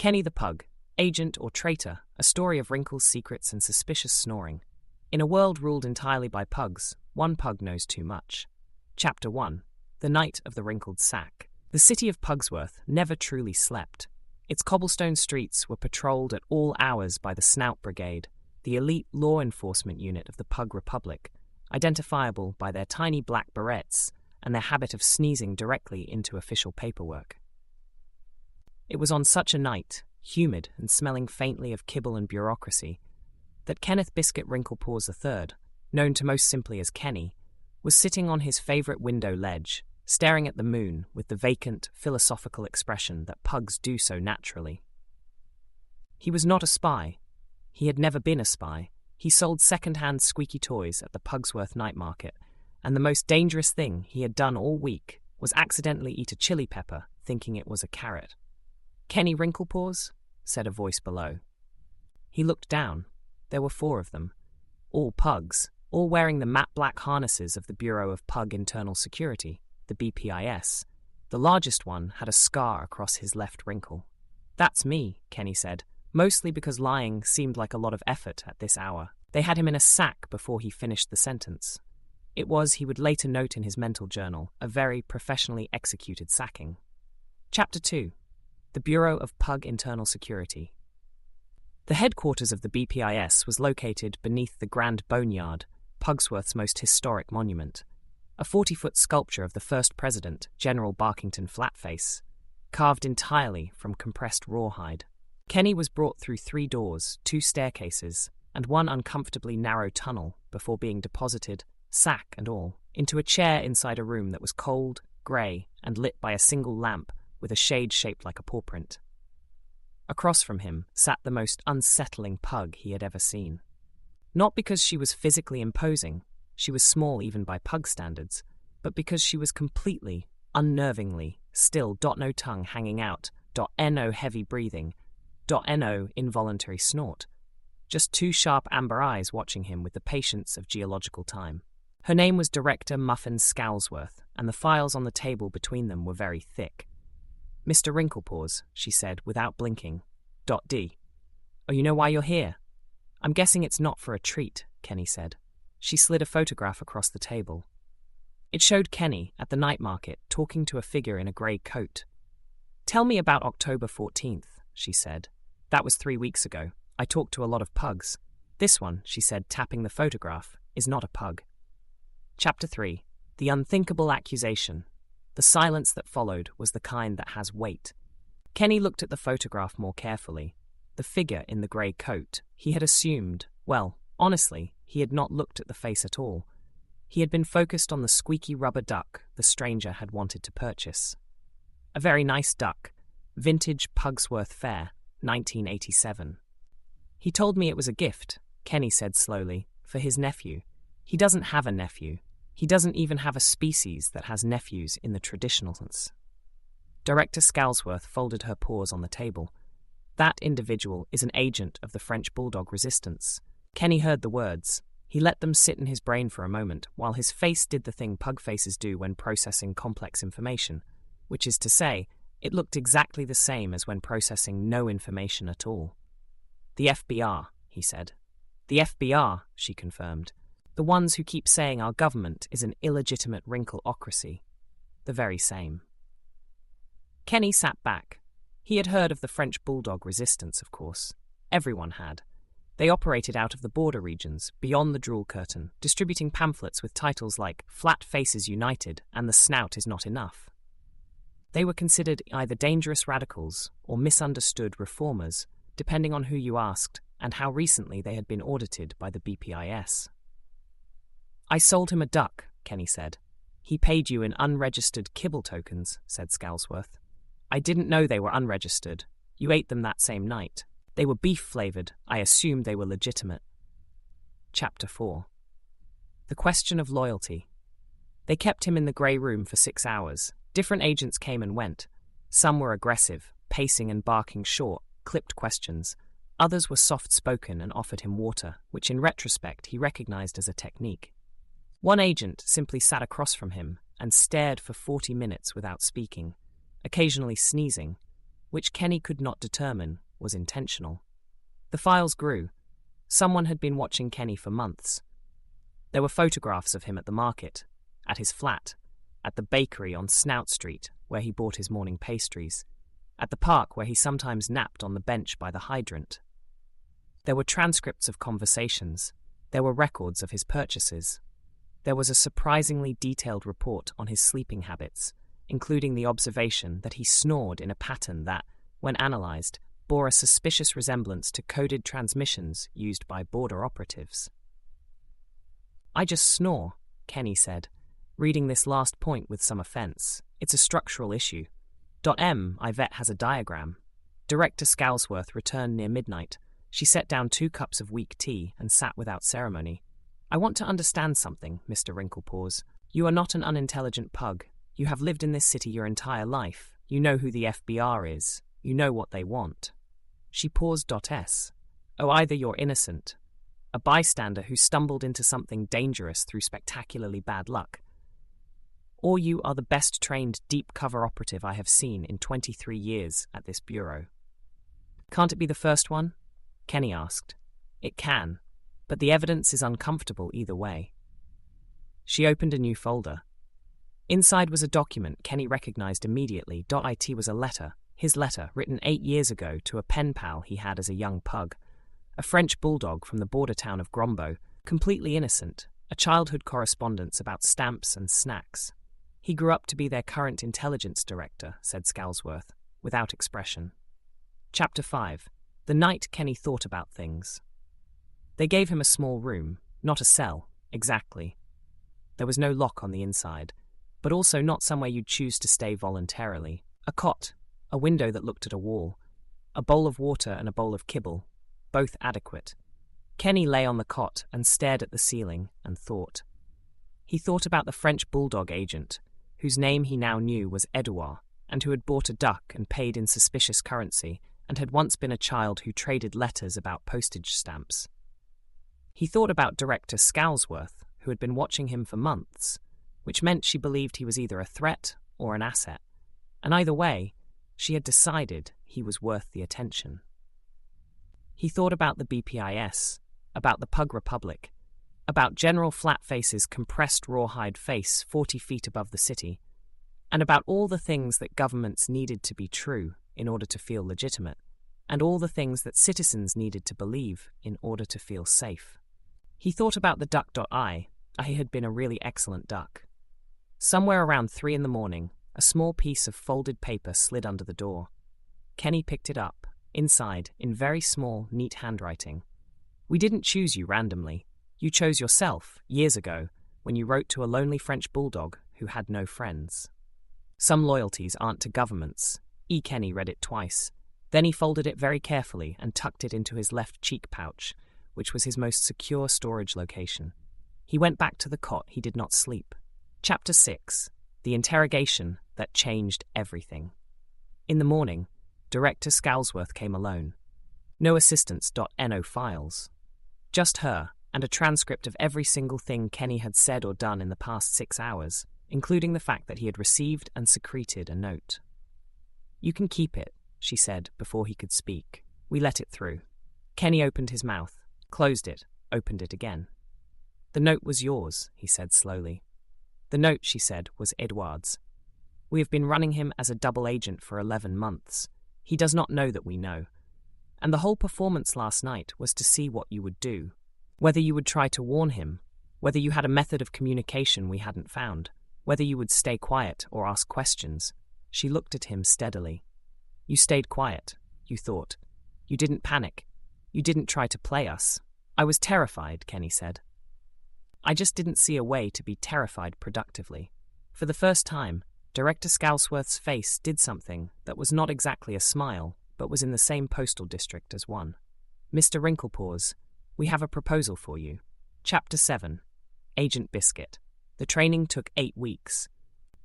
Kenny the Pug, Agent or Traitor, a story of wrinkles, secrets, and suspicious snoring. In a world ruled entirely by pugs, one pug knows too much. Chapter 1. The Night of the Wrinkled Sack. The city of Pugsworth never truly slept. Its cobblestone streets were patrolled at all hours by the Snout Brigade, the elite law enforcement unit of the Pug Republic, identifiable by their tiny black berets and their habit of sneezing directly into official paperwork. It was on such a night, humid and smelling faintly of kibble and bureaucracy, that Kenneth Biscuit Wrinklepaws III, known to most simply as Kenny, was sitting on his favourite window ledge, staring at the moon with the vacant, philosophical expression that pugs do so naturally. He was not a spy. He had never been a spy. He sold second-hand squeaky toys at the Pugsworth night market, and the most dangerous thing he had done all week was accidentally eat a chili pepper, thinking it was a carrot. "Kenny Wrinklepaws?" said a voice below. He looked down. There were 4 of them, all pugs, all wearing the matte black harnesses of the Bureau of Pug Internal Security, the BPIS. The largest one had a scar across his left wrinkle. "That's me," Kenny said, mostly because lying seemed like a lot of effort at this hour. They had him in a sack before he finished the sentence. It was, he would later note in his mental journal, a very professionally executed sacking. Chapter 2. The Bureau of Pug Internal Security. The headquarters of the BPIS was located beneath the Grand Boneyard, Pugsworth's most historic monument, a 40-foot sculpture of the first president, General Barkington Flatface, carved entirely from compressed rawhide. Kenny was brought through 3 doors, 2 staircases, and 1 uncomfortably narrow tunnel before being deposited, sack and all, into a chair inside a room that was cold, grey, and lit by a single lamp with a shade shaped like a paw print. Across from him sat the most unsettling pug he had ever seen. Not because she was physically imposing, she was small even by pug standards, but because she was completely, unnervingly, still. No tongue hanging out, no heavy breathing, no involuntary snort. Just 2 sharp amber eyes watching him with the patience of geological time. Her name was Director Muffin Scalesworth, and the files on the table between them were very thick. "Mr. Wrinklepaws," she said without blinking. "D. Oh, you know why you're here?" "I'm guessing it's not for a treat," Kenny said. She slid a photograph across the table. It showed Kenny at the night market talking to a figure in a grey coat. "Tell me about October 14th, she said. "That was 3 weeks ago. I talked to a lot of pugs. This one," she said, tapping the photograph, "is not a pug." Chapter 3. The Unthinkable Accusation. The silence that followed was the kind that has weight. Kenny looked at the photograph more carefully. The figure in the grey coat, he had assumed, well, honestly, he had not looked at the face at all. He had been focused on the squeaky rubber duck the stranger had wanted to purchase. A very nice duck, vintage Pugsworth Fair, 1987. "He told me it was a gift," Kenny said slowly, "for his nephew. He doesn't have a nephew. He doesn't even have a species that has nephews in the traditional sense." Director Scalesworth folded her paws on the table. "That individual is an agent of the French Bulldog Resistance." Kenny heard the words. He let them sit in his brain for a moment, while his face did the thing pug faces do when processing complex information, which is to say, it looked exactly the same as when processing no information at all. "The FBR, he said. "The FBR, she confirmed. "The ones who keep saying our government is an illegitimate wrinkleocracy. The very same." Kenny sat back. He had heard of the French Bulldog Resistance, of course. Everyone had. They operated out of the border regions, beyond the drool curtain, distributing pamphlets with titles like "Flat Faces United" and "The Snout is Not Enough." They were considered either dangerous radicals or misunderstood reformers, depending on who you asked and how recently they had been audited by the BPIS. "I sold him a duck," Kenny said. "He paid you in unregistered kibble tokens," said Scalesworth. "I didn't know they were unregistered. You ate them that same night. They were beef-flavoured. I assumed they were legitimate." Chapter 4. The Question of Loyalty. They kept him in the grey room for 6 hours. Different agents came and went. Some were aggressive, pacing and barking short, clipped questions. Others were soft-spoken and offered him water, which in retrospect he recognized as a technique. One agent simply sat across from him and stared for 40 minutes without speaking, occasionally sneezing, which Kenny could not determine was intentional. The files grew. Someone had been watching Kenny for months. There were photographs of him at the market, at his flat, at the bakery on Snout Street where he bought his morning pastries, at the park where he sometimes napped on the bench by the hydrant. There were transcripts of conversations. There were records of his purchases. There was a surprisingly detailed report on his sleeping habits, including the observation that he snored in a pattern that, when analysed, bore a suspicious resemblance to coded transmissions used by border operatives. "I just snore," Kenny said, reading this last point with some offence. "It's a structural issue. Yvette has a diagram." Director Scalesworth returned near midnight. She set down 2 cups of weak tea and sat without ceremony. "I want to understand something, Mr. Wrinklepaws. You are not an unintelligent pug. You have lived in this city your entire life. You know who the FBR is. You know what they want." She paused. "Oh, either you're innocent, a bystander who stumbled into something dangerous through spectacularly bad luck, or you are the best trained deep cover operative I have seen in 23 years at this bureau." "Can't it be the first one?" Kenny asked. "It can, but the evidence is uncomfortable either way." She opened a new folder. Inside was a document Kenny recognized immediately. It was a letter, his letter, written 8 years ago to a pen pal he had as a young pug, a French bulldog from the border town of Grombo, completely innocent, a childhood correspondence about stamps and snacks. "He grew up to be their current intelligence director," said Scalesworth, without expression. Chapter 5. The night Kenny thought about things. They gave him a small room, not a cell, exactly. There was no lock on the inside, but also not somewhere you'd choose to stay voluntarily. A cot, a window that looked at a wall, a bowl of water and a bowl of kibble, both adequate. Kenny lay on the cot and stared at the ceiling and thought. He thought about the French bulldog agent, whose name he now knew was Edouard, and who had bought a duck and paid in suspicious currency, and had once been a child who traded letters about postage stamps. He thought about Director Scalesworth, who had been watching him for months, which meant she believed he was either a threat or an asset, and either way, she had decided he was worth the attention. He thought about the BPIS, about the Pug Republic, about General Flatface's compressed rawhide face 40 feet above the city, and about all the things that governments needed to be true in order to feel legitimate, and all the things that citizens needed to believe in order to feel safe. He thought about the duck.I. He had been a really excellent duck. Somewhere around 3 a.m, a small piece of folded paper slid under the door. Kenny picked it up, inside, in very small, neat handwriting. "We didn't choose you randomly. You chose yourself, years ago, when you wrote to a lonely French bulldog who had no friends. Some loyalties aren't to governments." Kenny read it twice. Then he folded it very carefully and tucked it into his left cheek pouch, which was his most secure storage location. He went back to the cot. He did not sleep. Chapter 6. The interrogation that changed everything. In the morning, Director Scalesworth came alone. No assistants.no files. Just her, and a transcript of every single thing Kenny had said or done in the past 6 hours, including the fact that he had received and secreted a note. "You can keep it," she said before he could speak. "We let it through." Kenny opened his mouth, closed it, opened it again. "The note was yours," he said slowly. "The note," she said, "was Edouard's. We have been running him as a double agent for 11 months. He does not know that we know. And the whole performance last night was to see what you would do. Whether you would try to warn him, whether you had a method of communication we hadn't found, whether you would stay quiet or ask questions." She looked at him steadily. "You stayed quiet, you thought. You didn't panic. You didn't try to play us." "I was terrified," Kenny said. "I just didn't see a way to be terrified productively." For the first time, Director Scalesworth's face did something that was not exactly a smile, but was in the same postal district as one. "Mr. Wrinklepaws, we have a proposal for you." Chapter 7. Agent Biscuit. The training took 8 weeks.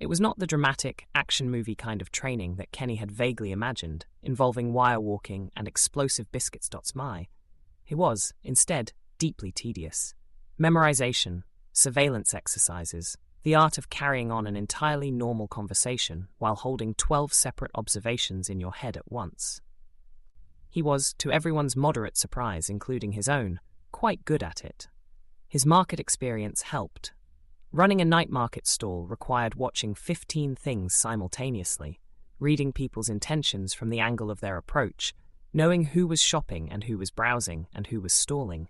It was not the dramatic, action movie kind of training that Kenny had vaguely imagined, involving wire walking and explosive biscuits. It was, instead, deeply tedious. Memorization, surveillance exercises, the art of carrying on an entirely normal conversation while holding 12 separate observations in your head at once. He was, to everyone's moderate surprise, including his own, quite good at it. His market experience helped. Running a night market stall required watching 15 things simultaneously, reading people's intentions from the angle of their approach, knowing who was shopping and who was browsing and who was stalling.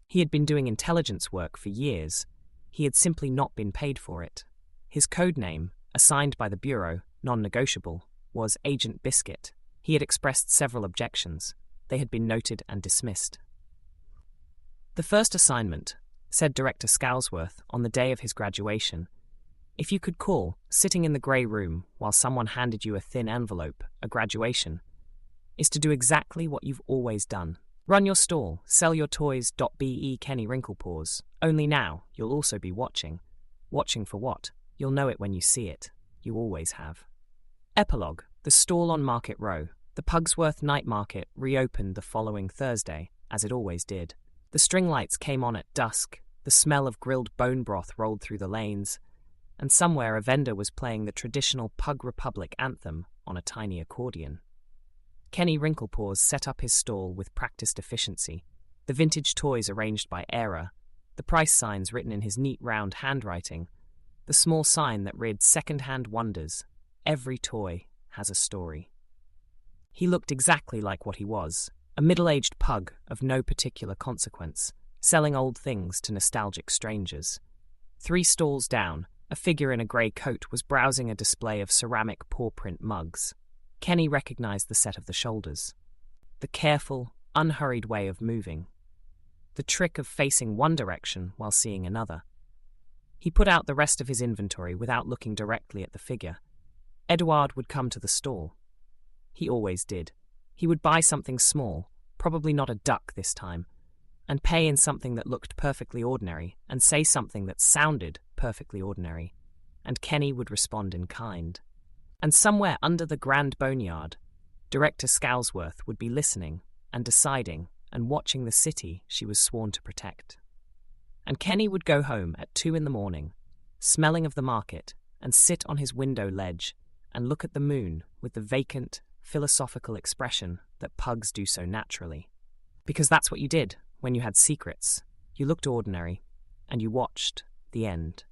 He had been doing intelligence work for years. He had simply not been paid for it. His code name, assigned by the Bureau, non-negotiable, was Agent Biscuit. He had expressed several objections. They had been noted and dismissed. The first assignment, said Director Pugsworth on the day of his graduation, if you could call, sitting in the grey room while someone handed you a thin envelope, a graduation, is to do exactly what you've always done. Run your stall, sell your toys. Be Kenny Wrinklepaws. Only now, you'll also be watching. Watching for what? You'll know it when you see it. You always have. Epilogue. The stall on Market Row. The Pugsworth night market reopened the following Thursday, as it always did. The string lights came on at dusk, the smell of grilled bone broth rolled through the lanes, and somewhere a vendor was playing the traditional Pug Republic anthem on a tiny accordion. Kenny Wrinklepaws set up his stall with practiced efficiency, the vintage toys arranged by era, the price signs written in his neat round handwriting, the small sign that read "Second-hand Wonders. Every toy has a story." He looked exactly like what he was, a middle-aged pug of no particular consequence, selling old things to nostalgic strangers. 3 stalls down, a figure in a grey coat was browsing a display of ceramic paw-print mugs. Kenny recognized the set of the shoulders, the careful, unhurried way of moving, the trick of facing one direction while seeing another. He put out the rest of his inventory without looking directly at the figure. Edouard would come to the stall. He always did. He would buy something small, probably not a duck this time, and pay in something that looked perfectly ordinary and say something that sounded perfectly ordinary, and Kenny would respond in kind. And somewhere under the Grand Boneyard, Director Pugsworth would be listening and deciding and watching the city she was sworn to protect. And Kenny would go home at 2 a.m, smelling of the market, and sit on his window ledge and look at the moon with the vacant, philosophical expression that pugs do so naturally. Because that's what you did when you had secrets. You looked ordinary, and you watched the end.